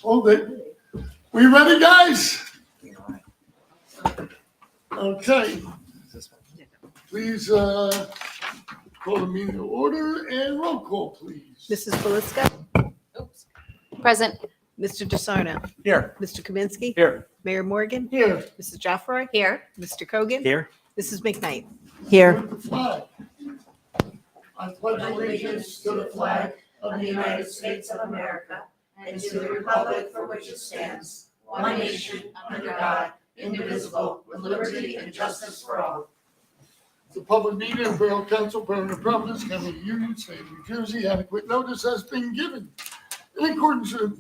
Hold it. We ready, guys? Okay. Please call the meeting to order and roll call, please. Mrs. Belisca? Present. Mr. DeSarno? Here. Mr. Kaminsky? Here. Mayor Morgan? Here. Mrs. Joffroy? Here. Mr. Kogan? Here. Mrs. McKnight? Here. The flag. I pledge allegiance to the flag of the United States of America and to the republic for which it stands, one nation, under God, indivisible, with liberty and justice for all. The public meeting of Borough Council, Borough of New Providence, County of Union, State of New Jersey, adequate notice has been given. In accordance with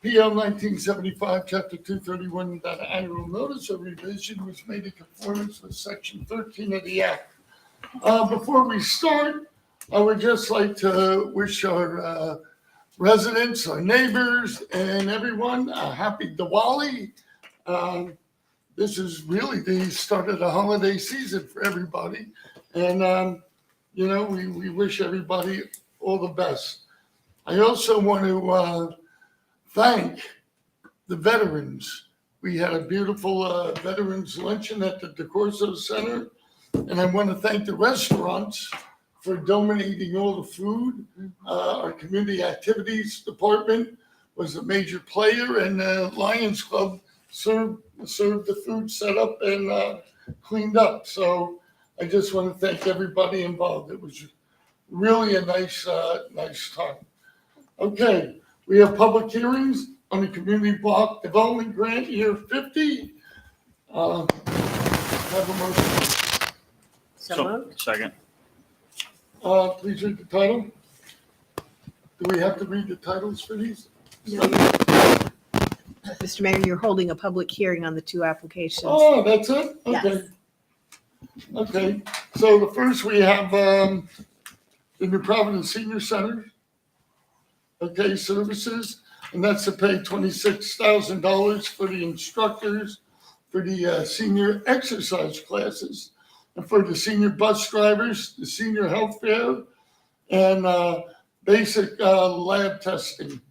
PL 1975, Chapter 231, that annual notice of revision was made in conformance with Section 13 of the Act. Before we start, I would just like to wish our residents, our neighbors, and everyone a happy Diwali. This is really the start of the holiday season for everybody. And, we wish everybody all the best. I also want to thank the veterans. We had a beautiful veterans luncheon at the DeCorso Center. And I want to thank the restaurants for donating all the food. Our community activities department was a major player, and the Lions Club served the food set up and cleaned up. So I just want to thank everybody involved. It was really a nice time. Okay, we have public hearings on the Community Block Development Grant Year 50. Have a motion. So moved. Second. Please read the title. Do we have to read the titles for these? No. Mr. Mayor, you're holding a public hearing on the two applications. Oh, that's it? Okay. Yes. Okay, so the first we have the New Providence Senior Center. Okay, services, and that's to pay $26,000 for the instructors for the senior exercise classes, and for the senior bus drivers, the senior health fair, and basic lab testing,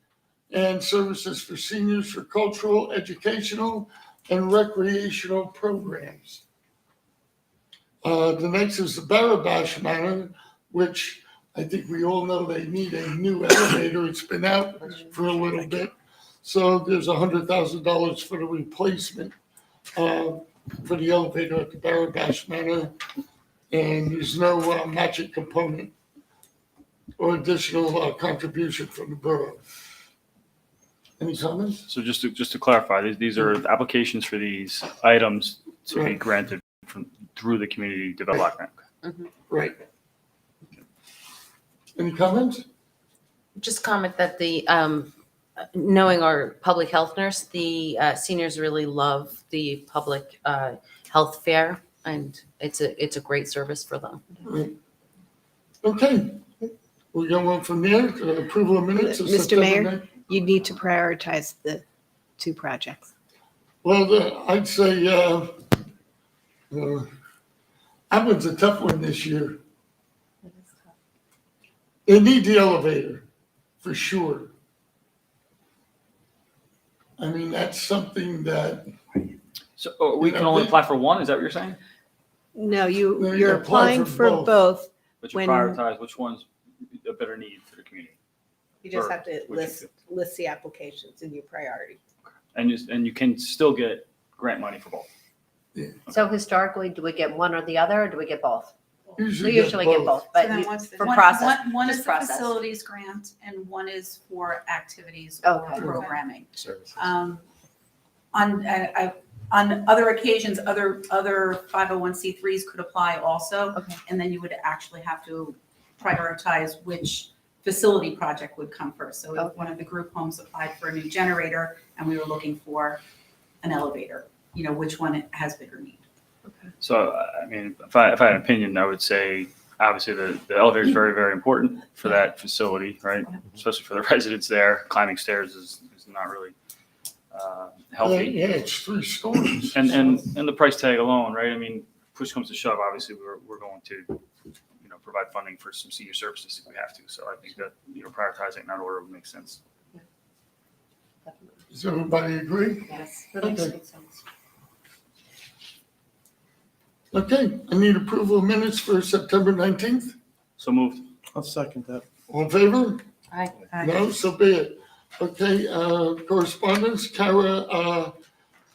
and services for seniors for cultural, educational, and recreational programs. The next is the Barabash Manor, which I think we all know they need a new elevator. It's been out for a little bit. So there's $100,000 for the replacement for the elevator at the Barabash Manor. And there's no matching component or additional contribution from the borough. Any comments? So just to clarify, these are applications for these items to be granted through the community development. Right. Any comments? Just comment that the, knowing our public health nurse, the seniors really love the public health fair, and it's a great service for them. Right. Okay. We're going on from there to approval of minutes. of Mr. September Mayor? 9th. You need to prioritize the two projects. Well, I'd say that one's a tough one this year. They need the elevator, for sure. I mean, that's something that. So we can only apply for one, is that what you're saying? No, No, you you're apply applying for for both. But you When- prioritize which one's a better need for the community. You just Or have to which you list the applications in your priority. And you can still get grant money for both. So historically, do we get one or the other, or do we get both? We Usually usually get both, So but then you- what's the- for one- process, One just is the process. facilities grant and one is for activities Okay. or programming. Services. On other occasions, other 501c3s could apply also. Okay. And then you would actually have to prioritize which facility project would come first. So if Okay. one of the group homes applied for a new generator and we were looking for an elevator, which one has bigger need? So, I mean, if I had an opinion, I would say, obviously, the elevator is very, very important for that facility, right? Especially for the residents there. Climbing stairs is not really healthy. Yeah, it's 3 stories. And the price tag alone, right? I mean, push comes to shove, obviously, we're going to, provide funding for some senior services if we have to. So I think that, prioritizing in that order would make sense. Does everybody agree? Yes. That makes good sense. Okay, I need approval of minutes for September 19th. So moved. I'll second that. All in favor? Aye. No, so be it. Okay, correspondence, Kara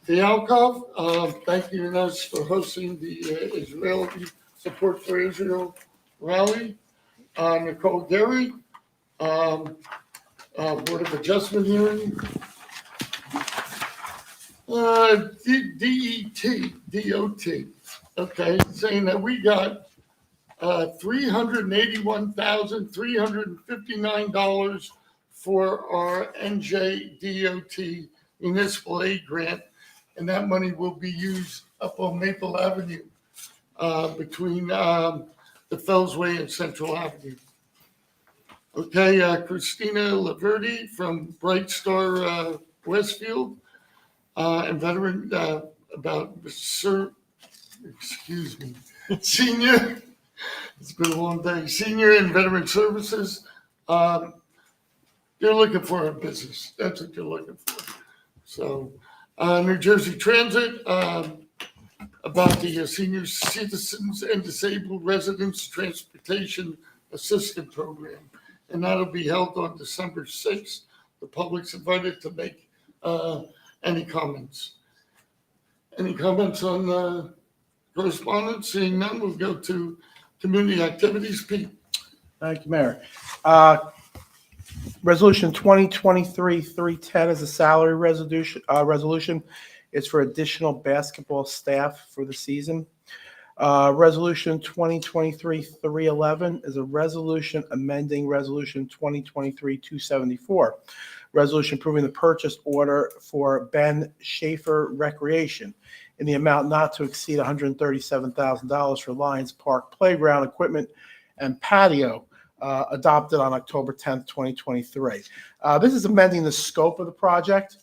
Fialkov, thank you, Ines, for hosting the Israeli Support for Israel rally. Nicole Gary, Board of Adjustment hearing. DOT, okay, saying that we got $381,359 for our NJDOT municipal aid grant, and that money will be used up on Maple Avenue between the Fellsway and Central Avenue. Okay, Christina Laverty from Bright Star Westfield, and veteran about senior. It's been a long day. Senior and Veteran Services. They're looking for a business. That's what they're looking for. So, New Jersey Transit, about the senior citizens and disabled residents transportation assistance program. And that'll be held on December 6th. The public's invited to make any comments. Any comments on correspondence? Seeing none, we'll go to community activities. Pete. Thank you, Mayor. Resolution 2023-310 is a salary resolution. It's for additional basketball staff for the season. Resolution 2023-311 is a resolution amending Resolution 2023-274. Resolution approving the purchase order for Ben Schaefer Recreation in the amount not to exceed $137,000 for Lions Park Playground equipment and patio, adopted on October 10th, 2023. This is amending the scope of the project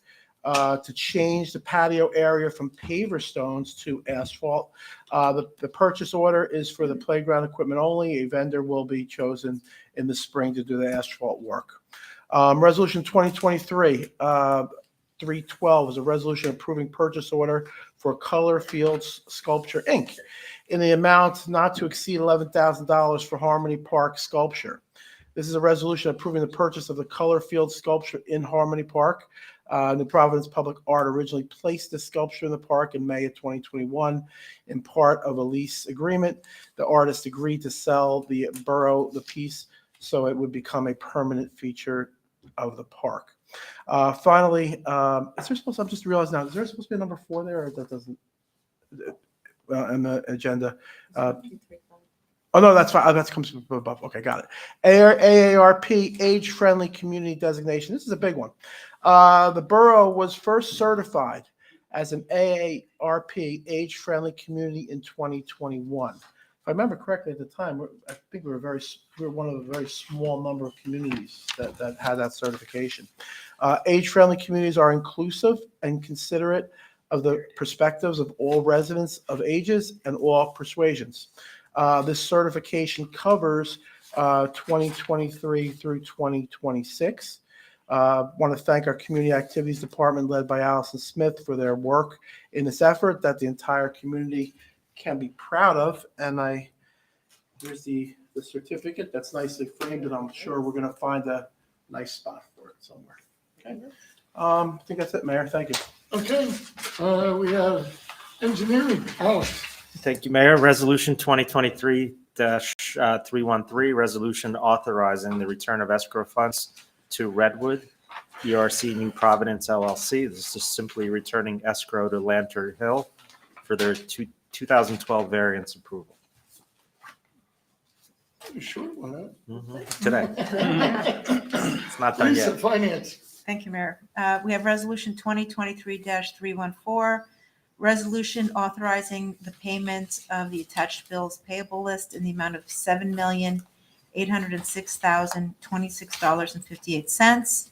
to change the patio area from paver stones to asphalt. The purchase order is for the playground equipment only. A vendor will be chosen in the spring to do the asphalt work. Resolution 2023-312 is a resolution approving purchase order for Color Fields Sculpture, Inc. in the amount not to exceed $11,000 for Harmony Park Sculpture. This is a resolution approving the purchase of the Color Field sculpture in Harmony Park. New Providence Public Art originally placed the sculpture in the park in May of 2021 in part of a lease agreement. The artist agreed to sell the borough the piece so it would become a permanent feature of the park. Finally, is there supposed to, I'm just realizing now, is there supposed to be a number 4 there, or that doesn't, in the agenda? Oh, no, that's fine. Oh, that comes from above. Okay, got it. AARP, age-friendly community designation. This is a big one. The borough was first certified as an AARP, age-friendly community in 2021. If I remember correctly at the time, I think we were one of the very small number of communities that had that certification. Age-friendly communities are inclusive and considerate of the perspectives of all residents of ages and all persuasions. This certification covers 2023 through 2026. Want to thank our Community Activities Department led by Allison Smith for their work in this effort that the entire community can be proud of. And here's the certificate that's nicely framed, and I'm sure we're going to find a nice spot for it somewhere. Okay. I think that's it, Mayor. Thank you. Okay, we have engineering. Alex. Thank you, Mayor. Resolution 2023-313, resolution authorizing the return of escrow funds to Redwood, ERC New Providence LLC. This is simply returning escrow to Lantern Hill for their 2012 variance approval. Short one, huh? Today. It's not done Lisa, yet. finance. Thank you, Mayor. We have Resolution 2023-314, Resolution authorizing the payment of the attached bills payable list in the amount of $7,806,026.58.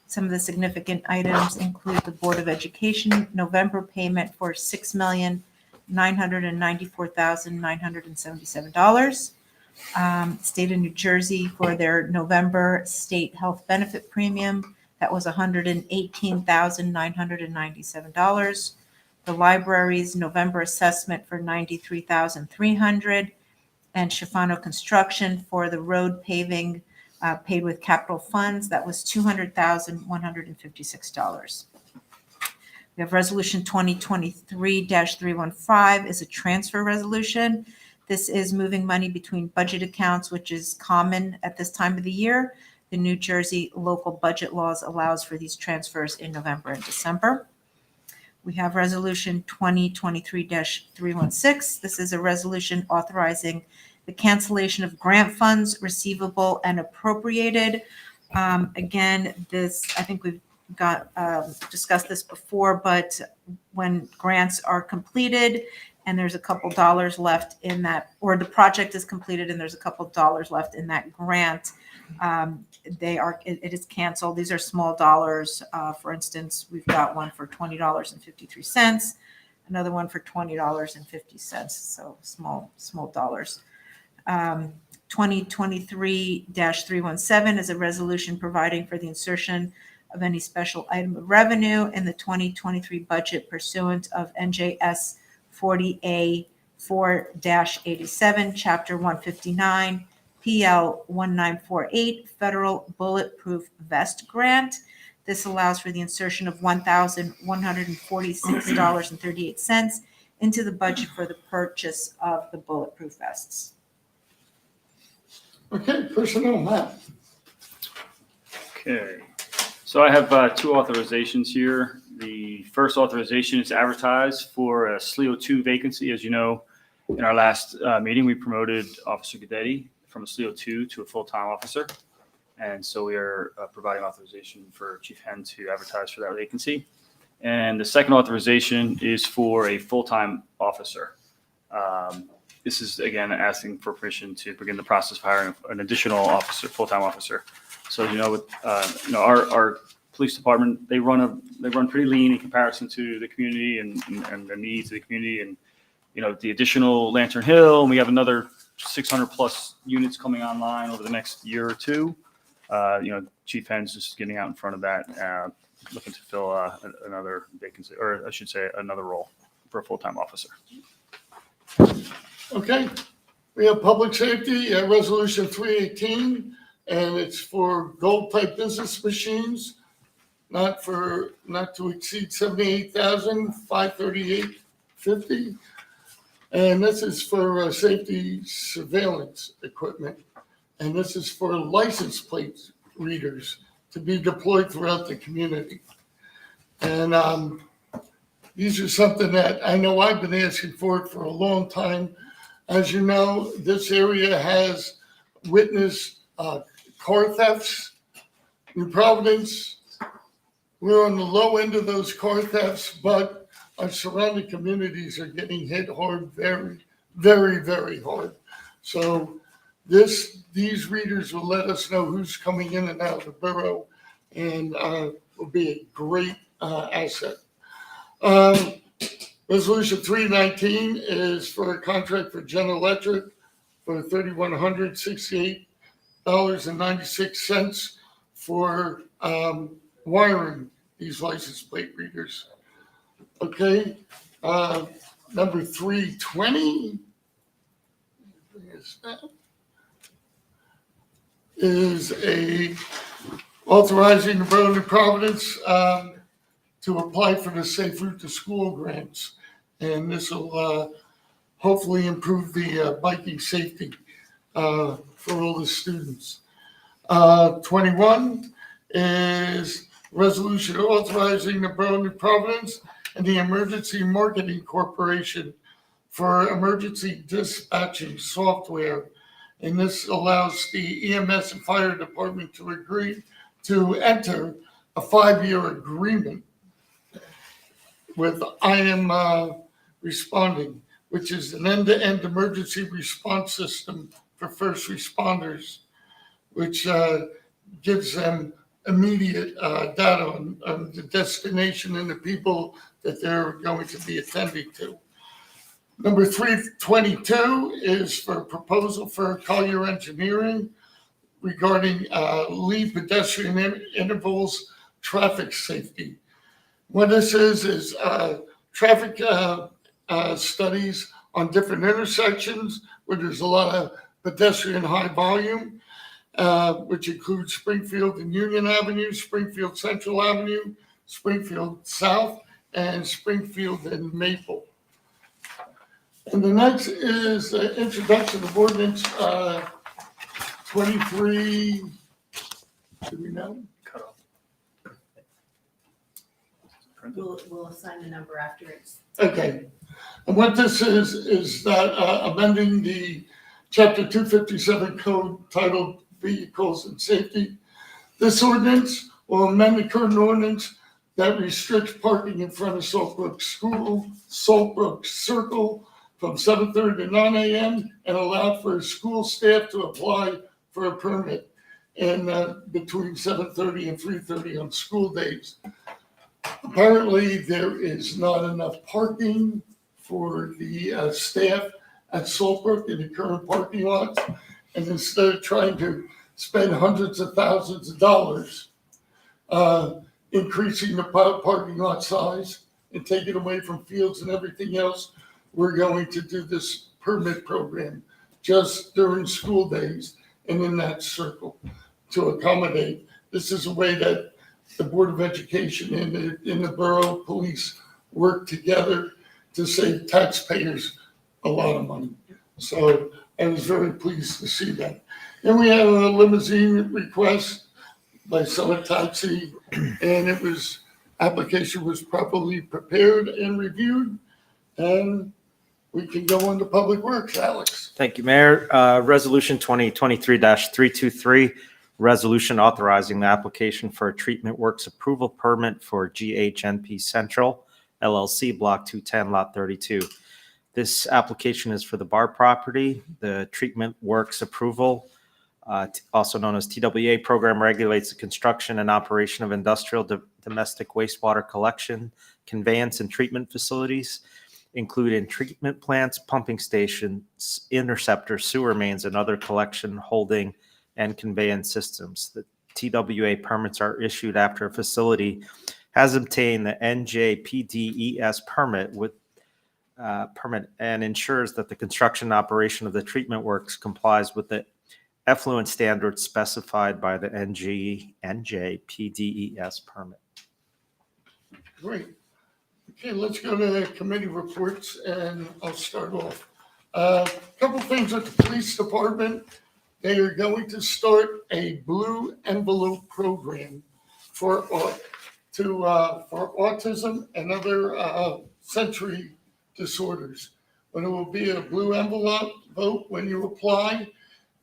Some of the significant items include the Board of Education November payment for $6,994,977. State of New Jersey for their November state health benefit premium, that was $118,997. The library's November assessment for $93,300, and Shafano Construction for the road paving paid with capital funds, that was $200,156. We have Resolution 2023-315 is a transfer resolution. This is moving money between budget accounts, which is common at this time of the year. The New Jersey local budget laws allows for these transfers in November and December. We have Resolution 2023-316. This is a resolution authorizing the cancellation of grant funds receivable and appropriated. Again, this, I think we've discussed this before, but when grants are completed and there's a couple dollars left in that, or the project is completed and there's a couple dollars left in that grant, it is canceled. These are small dollars. For instance, we've got one for $20.53, another one for $20.50. So small dollars. 2023-317 is a resolution providing for the insertion of any special item of revenue in the 2023 budget pursuant of NJS 40A 4-87, Chapter 159, PL 1948, Federal Bulletproof Vest Grant. This allows for the insertion of $1,146.38 into the budget for the purchase of the bulletproof vests. Okay, personnel, Matt. Okay, so I have two authorizations here. The first authorization is advertised for a SLEO 2 vacancy. As you know, in our last meeting, we promoted Officer Gadetti from a SLEO 2 to a full-time officer. And so we are providing authorization for Chief Henn to advertise for that vacancy. And the second authorization is for a full-time officer. This is, again, asking for permission to begin the process of hiring an additional officer, full-time officer. So, our police department, they run pretty lean in comparison to the community and the needs of the community. And, the additional Lantern Hill, and we have another 600 plus units coming online over the next year or two. Chief Henn's just getting out in front of that, looking to fill another vacancy, or I should say another role for a full-time officer. Okay, we have public safety, resolution 318, and it's for gold type business machines, not to exceed $78,538.50. And this is for safety surveillance equipment. And this is for license plate readers to be deployed throughout the community. And these are something that I know I've been asking for a long time. As you know, this area has witnessed car thefts. New Providence, we're on the low end of those car thefts, but our surrounding communities are getting hit hard, very, very, very hard. So these readers will let us know who's coming in and out of the borough, and will be a great asset. Resolution 319 is for a contract for General Electric for $3,168.96 for wiring these license plate readers. Okay, number 320 is authorizing the Borough of New Providence to apply for the Safe Route to School grants. And this will hopefully improve the biking safety for all the students. 21 is resolution authorizing the Borough of New Providence and the Emergency Marketing Corporation for emergency dispatching software. And this allows the EMS and fire department to agree to enter a 5-year agreement. with I Am Responding, which is an end-to-end emergency response system for first responders, which gives them immediate data on the destination and the people that they're going to be attending to. Number 322 is for a proposal for Collier Engineering regarding lead pedestrian intervals, traffic safety. What this is traffic studies on different intersections where there's a lot of pedestrian high volume, which includes Springfield and Union Avenue, Springfield Central Avenue, Springfield South, and Springfield and Maple. And the next is the introduction of ordinance 23, do we know? Cut off. We'll assign the number after it's. Okay. And what this is that amending the Chapter 257 code titled Vehicles and Safety. This ordinance will amend the current ordinance that restricts parking in front of Saltbrook Circle from 7:30 to 9 a.m. and allow for school staff to apply for a permit in between 7:30 and 3:30 on school days. Apparently, there is not enough parking for the staff at Saltbrook in the current parking lots. And instead of trying to spend hundreds of thousands of dollars increasing the parking lot size and taking away from fields and everything else, we're going to do this permit program just during school days and in that circle to accommodate. This is a way that the Board of Education and the Borough Police work together to save taxpayers a lot of money. So I was very pleased to see that. Then we had a limousine request by Summit Taxi, and application was properly prepared and reviewed, and we can go on to Public Works, Alex. Thank you, Mayor. Resolution 2023-323, resolution authorizing the application for a treatment works approval permit for GHNP Central LLC, Block 210, Lot 32. This application is for the bar property. The treatment works approval, also known as TWA program, regulates the construction and operation of industrial domestic wastewater collection, conveyance, and treatment facilities, including treatment plants, pumping stations, interceptors, sewer mains, and other collection, holding, and conveyance systems. The TWA permits are issued after a facility has obtained the NJPDES permit and ensures that the construction and operation of the treatment works complies with the effluent standards specified by the NJPDES permit. Great. Okay, let's go to the committee reports, and I'll start off. A couple things with the police department. They are going to start a blue envelope program for autism and other sensory disorders. But it will be a blue envelope vote when you apply,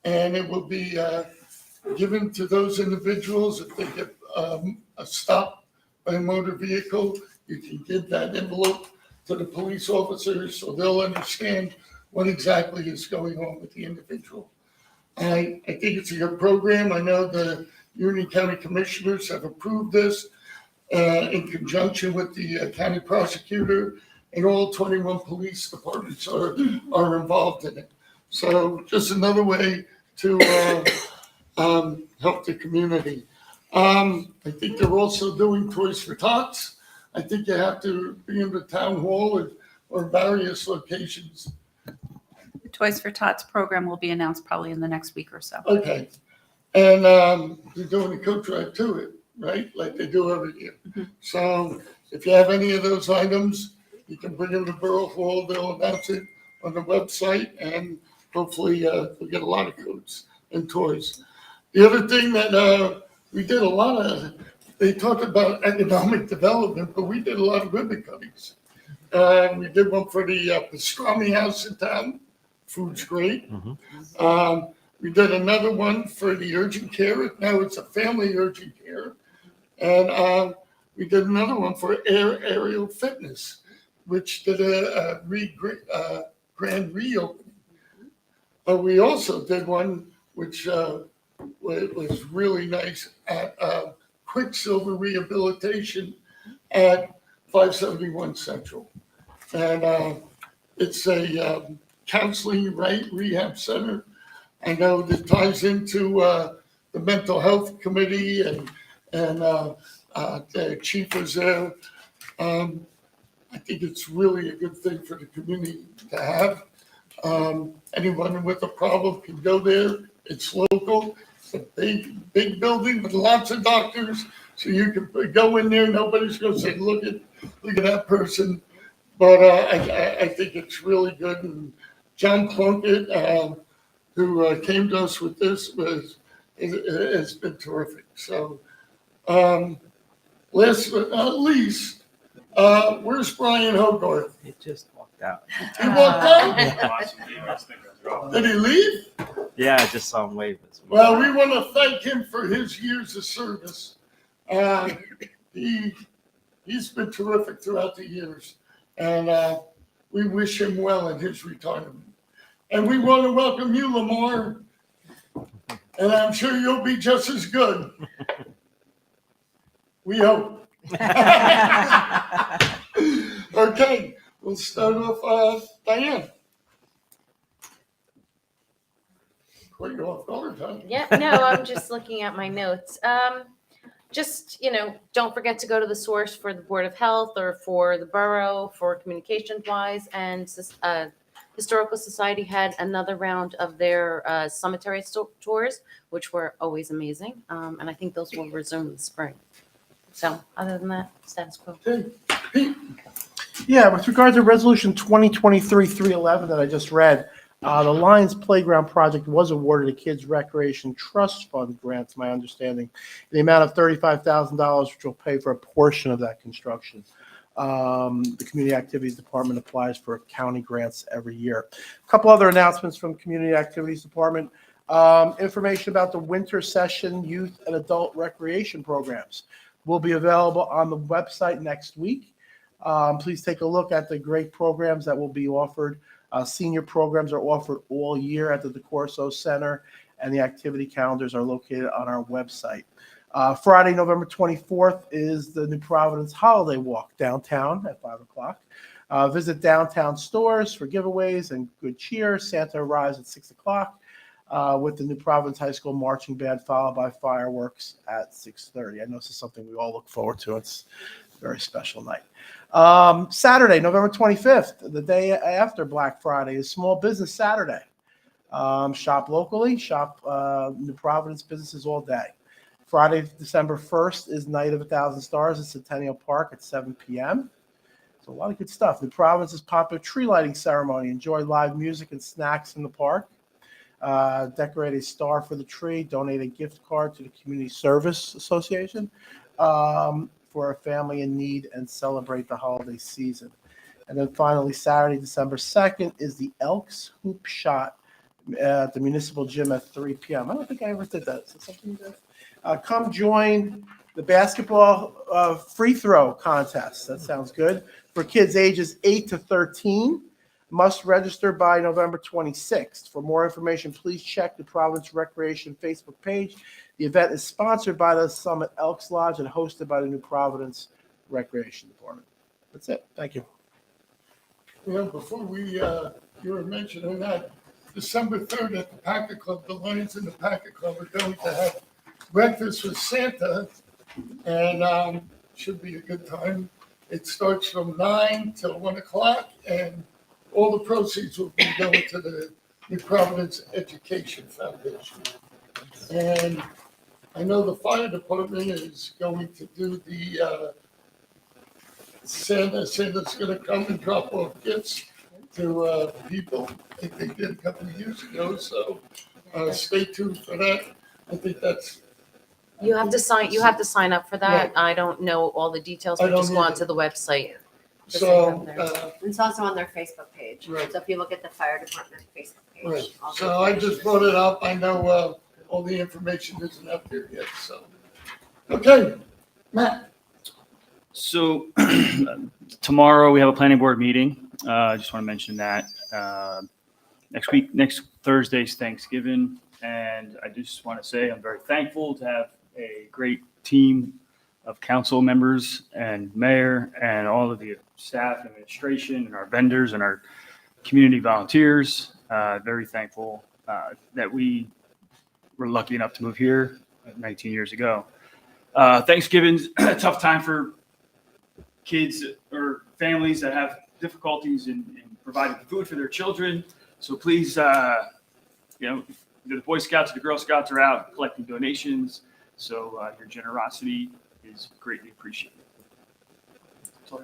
and it will be given to those individuals if they get a stop by a motor vehicle. You can give that envelope to the police officers so they'll understand what exactly is going on with the individual. I think it's a good program. I know the Union County Commissioners have approved this in conjunction with the county prosecutor, and all 21 police departments are involved in it. So just another way to help the community. I think they're also doing Toys for Tots. I think you have to be in the town hall or various locations. The Toys for Tots program will be announced probably in the next week or so. Okay. And they're doing a coat drive to it, right? Like they do every year. Mhm. So if you have any of those items, you can bring them to Borough Hall. They'll announce it on the website, and hopefully we'll get a lot of coats and toys. The other thing that we did a lot of, they talked about economic development, but we did a lot of ribbon cuttings. We did one for the pastrami house in town. Food's great. Mhm. We did another one for the urgent care. Now it's a family urgent care. And we did another one for aerial fitness, which did a grand reopening. But we also did one which was really nice at Quicksilver Rehabilitation at 571 Central. And it's a counseling rehab center. I know that ties into the mental health committee and the chief was there. I think it's really a good thing for the community to have. Anyone with a problem can go there. It's local. It's a big building with lots of doctors. So you can go in there. Nobody's going to say, look at that person. But I think it's really good. And John Plunkett, who came to us with this, has been terrific. So last but not least, where's Brian Hogarth? He just walked out. He walked out? Did he leave? Yeah, I just saw him wave. Well, we want to thank him for his years of service. He's been terrific throughout the years, and we wish him well in his retirement. And we want to welcome you, Lamar, and I'm sure you'll be just as good. We hope. Okay, we'll start off, Diane. Quite off guard, huh? Yeah, no, I'm just looking at my notes. Just, don't forget to go to the source for the Board of Health or for the borough for communications wise. And Historical Society had another round of their cemetery tours, which were always amazing. And I think those will resume in the spring. So other than that, status quo. Yeah, with regard to Resolution 2023-311 that I just read, the Lions Playground Project was awarded a Kids Recreation Trust Fund grant, to my understanding, in the amount of $35,000, which will pay for a portion of that construction. The Community Activities Department applies for county grants every year. A couple other announcements from Community Activities Department. Information about the winter session youth and adult recreation programs will be available on the website next week. Please take a look at the great programs that will be offered. Senior programs are offered all year at the DeCorso Center, and the activity calendars are located on our website. Friday, November 24th is the New Providence Holiday Walk downtown at 5 o'clock. Visit downtown stores for giveaways and good cheer. Santa arrives at 6 o'clock with the New Providence High School Marching Band, followed by fireworks at 6:30. I know this is something we all look forward to. It's a very special night. Saturday, November 25th, the day after Black Friday, is Small Business Saturday. Shop locally, shop New Providence businesses all day. Friday, December 1st is Night of 1,000 Stars at Centennial Park at 7 p.m. So a lot of good stuff. New Providence's popular tree lighting ceremony. Enjoy live music and snacks in the park. Decorate a star for the tree. Donate a gift card to the Community Service Association for a family in need, and celebrate the holiday season. And then finally, Saturday, December 2nd is the Elks Hoop Shot at the Municipal Gym at 3 p.m. I don't think I ever did that. Is that something you did? Come join the basketball free throw contest. That sounds good. For kids ages 8 to 13, must register by November 26th. For more information, please check the Providence Recreation Facebook page. The event is sponsored by the Summit Elks Lodge and hosted by the New Providence Recreation Department. That's it. Thank you. Before you were mentioning that, December 3rd at the Packet Club, the Lions in the Packet Club are going to have breakfast with Santa, and should be a good time. It starts from 9 till 1 o'clock, and all the proceeds will be going to the New Providence Education Foundation. And I know the fire department is going to do the Santa's going to come and drop off gifts to people. I think they did a couple of years ago, so stay tuned for that. I think that's. You have to sign up for that. Right. I don't know all the details, I but don't just go either. onto the website. So, It's also on their Facebook page. Right. So if you look at the fire department Facebook page. right. all the So I information just is brought it up. I know all the information isn't up there yet, so. Okay, Matt. So tomorrow we have a planning board meeting. I just want to mention that. Next Thursday's Thanksgiving. And I just want to say I'm very thankful to have a great team of council members and mayor and all of the staff, administration, and our vendors and our community volunteers. Very thankful that we were lucky enough to move here 19 years ago. Thanksgiving's a tough time for kids or families that have difficulties in providing food for their children. So please, the Boy Scouts or the Girl Scouts are out collecting donations. So your generosity is greatly appreciated.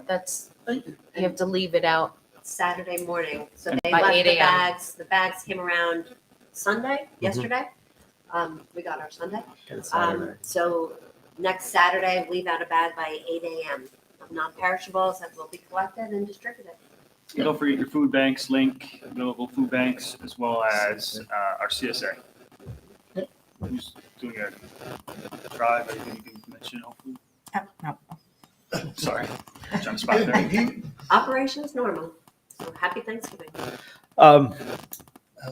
That's, Thank you. you have to leave it out. Saturday morning. So they By left 8 the a.m. bags. The bags came around Sunday, yesterday. We got our Sunday. So next Saturday, leave out a bag by 8 a.m. of non-perishables that will be collected and distributed. And don't forget your food banks link, available food banks, as well as our CSA. Who's doing a drive? Anything you can mention, hopefully? No. Sorry, trying to spot there. Operation is normal. So happy Thanksgiving.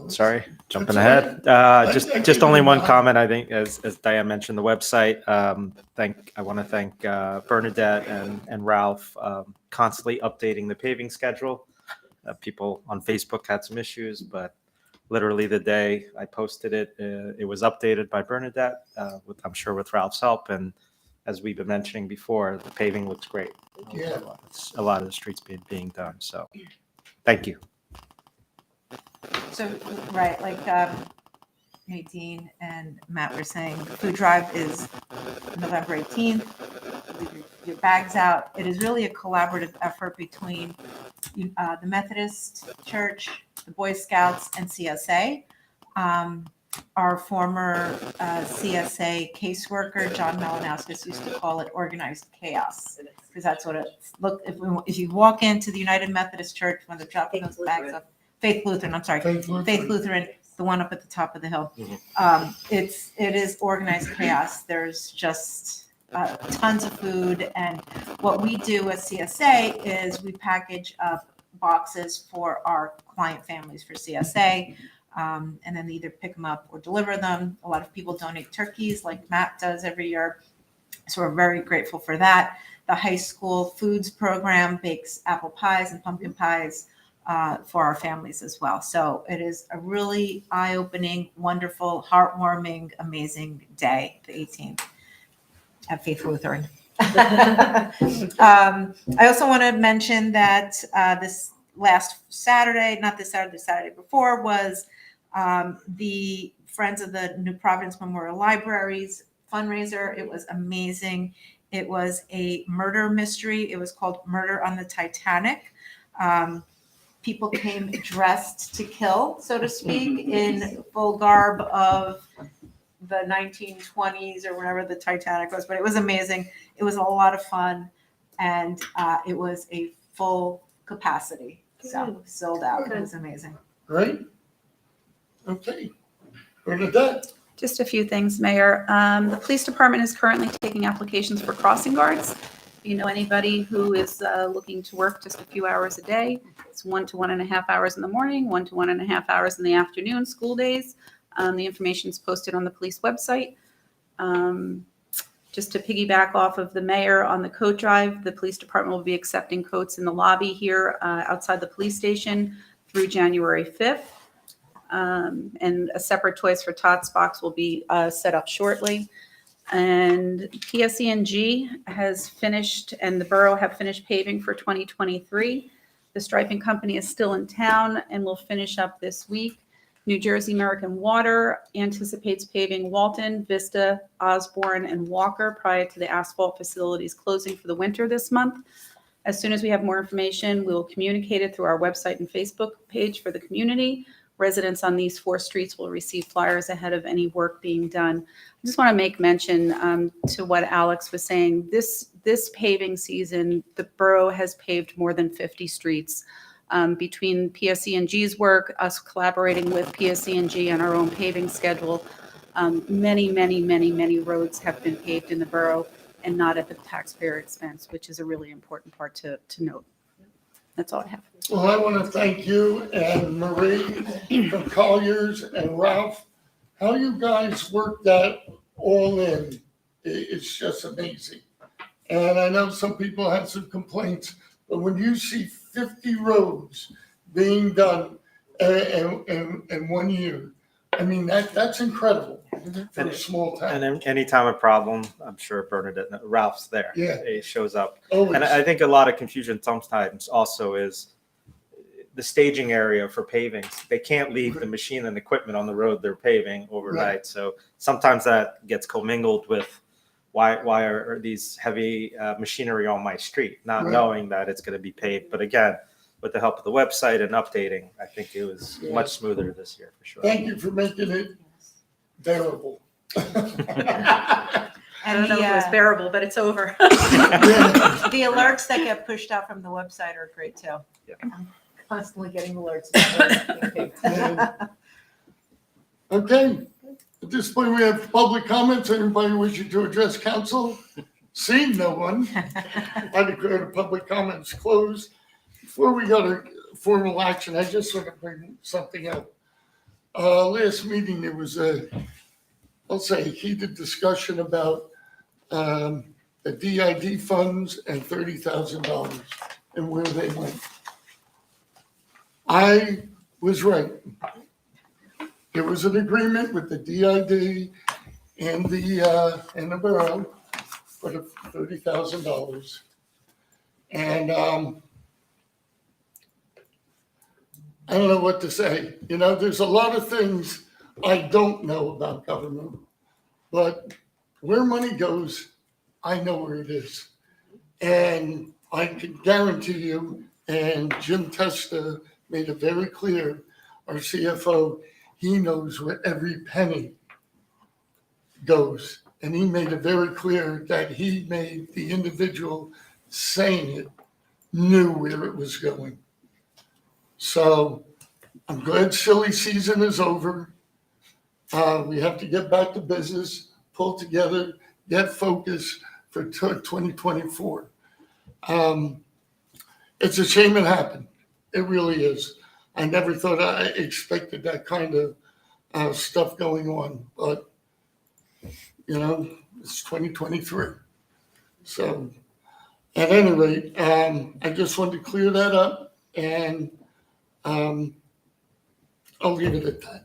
Sorry, jumping That's ahead. Just only one comment. I think, as Diane mentioned, the website. I want to thank Bernadette and Ralph, constantly updating the paving schedule. People on Facebook had some issues, but literally the day I posted it, it was updated by Bernadette. I'm sure with Ralph's help, and as we've been mentioning before, the paving looks great. Yeah. A lot of the streets being done. So, thank you. So, right, like Nadine and Matt were saying, the food drive is November 18th. Leave your bags out. It is really a collaborative effort between the Methodist Church, the Boy Scouts, and CSA. Our former CSA caseworker, John Malinowskis, used to call it organized chaos, because that's what it looked. If you walk into the United Methodist Church when they're dropping those bags off, Faith Lutheran, I'm sorry, Faith Lutheran, the one up at the top of the hill. It is organized chaos. There's just tons of food, and what we do as CSA is we package up boxes for our client families for CSA. And then they either pick them up or deliver them. A lot of people donate turkeys like Matt does every year. So we're very grateful for that. The high school foods program bakes apple pies and pumpkin pies for our families as well. So it is a really eye-opening, wonderful, heartwarming, amazing day, the 18th at Faith Lutheran. I also want to mention that this last Saturday, not this Saturday, the Saturday before, was the Friends of the New Providence Memorial Libraries fundraiser. It was amazing. It was a murder mystery. It was called Murder on the Titanic. People came dressed to kill, so to speak, in full garb of the 1920s or whenever the Titanic was, but it was amazing. It was a lot of fun, and it was a full capacity. So sold out. It was amazing. Right? Okay. Bernadette? Just a few things, Mayor. The police department is currently taking applications for crossing guards. If you know anybody who is looking to work just a few hours a day, it's 1 to 1.5 hours in the morning, 1 to 1.5 hours in the afternoon, school days. The information is posted on the police website. Just to piggyback off of the mayor on the coat drive, the police department will be accepting coats in the lobby here outside the police station through January 5th. And a separate Toys for Tots box will be set up shortly. And PSE&G has finished, and the borough have finished paving for 2023. The striping company is still in town and will finish up this week. New Jersey American Water anticipates paving Walton, Vista, Osborne, and Walker prior to the asphalt facilities closing for the winter this month. As soon as we have more information, we will communicate it through our website and Facebook page for the community. Residents on these 4 streets will receive flyers ahead of any work being done. I just want to make mention to what Alex was saying. This paving season, the borough has paved more than 50 streets. Between PSE&G's work, us collaborating with PSE&G and our own paving schedule, many roads have been paved in the borough. and not at the taxpayer expense, which is a really important part to note. That's all I have. Well, I want to thank you and Marie from Colliers and Ralph. How you guys work that all in, it's just amazing. And I know some people have some complaints, but when you see 50 roads being done in 1 year, I mean, that's incredible for a small And town. then anytime a problem, I'm sure Bernadette, Ralph's there. Yeah. It shows up. Always. And I think a lot of confusion sometimes also is the staging area for paving. They can't leave the machine and equipment on the road they're paving overnight. So sometimes that gets commingled with why are these heavy machinery on my street, not Right. knowing that it's going to be paved. But again, with the help of the website and updating, I think it was Yeah. much smoother this year for sure. Thank you for making it bearable. I don't know if it was Yeah. bearable, but it's over. The alerts that get pushed out from the website are great too. Yeah. I'm constantly getting alerts. about those. Okay, at this point, we have public comments. Anybody wishing to address council? Seeing no one, I declare the public comments closed. Before we go to formal action, I just want to bring something up. Last meeting, there was I'll say heated discussion about the DID funds and $30,000 and where they went. I was right. There was an agreement with the DID and the borough for the $30,000. And I don't know what to say. You know, there's a lot of things I don't know about government, but where money goes, I know where it is. And I can guarantee you, and Jim Testa made it very clear, our CFO, he knows where every penny goes. And he made it very clear that he made the individual saying it knew where it was going. So I'm glad silly season is over. We have to get back to business, pull together, get focused for 2024. It's a shame it happened. It really is. I never thought I expected that kind of stuff going on, but you know, it's 2023. So at any rate, I just wanted to clear that up, and I'll leave it at that.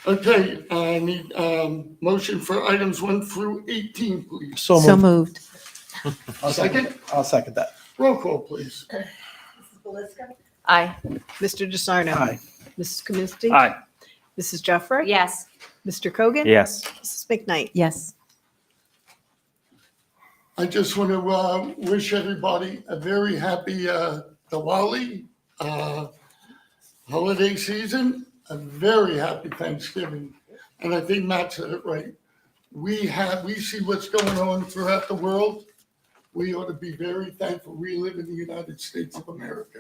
Okay, I need motion for items 1 through 18, please. So So moved. moved. Second, I'll second that. roll call, please. Mrs. Belisca? Aye. Mr. DeSarno. Aye. Mrs. Kaminsky. Aye. Mrs. Jeffrey. Yes. Mr. Kogan. Yes. Mrs. McKnight. Yes. I just want to wish everybody a very happy Diwali holiday season, a very happy Thanksgiving. And I think Matt said it right. We see what's going on throughout the world. We ought to be very thankful we live in the United States of America.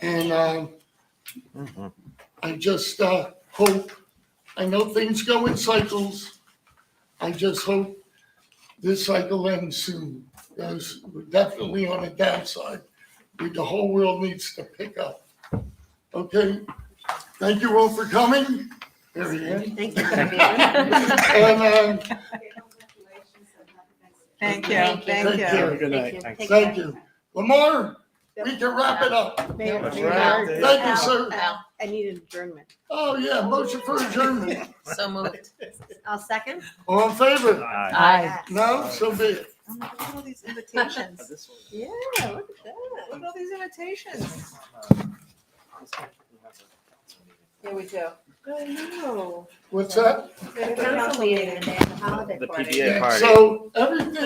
And I just hope, I know things go in cycles. I just hope this cycle ends soon, because we're definitely on a downside. The whole world needs to pick up. Okay, thank you all for coming. There he is. Thank you. And Thank you. Thank you. Thank you. Thank you. Good night. Thank you. Thank you. Lamar, we can wrap it up. Mayor, That's Mayor, right. Thank you, sir. I need an adjournment. Oh, yeah, motion for adjournment. So moved. I'll second. All in favor? Aye. Aye. No, so be it. Oh my God, look at all these invitations. Yeah, look at that. Look at all these invitations. Here we go. I know. What's that? The council meeting and they have the holiday The party. PBA party. So everything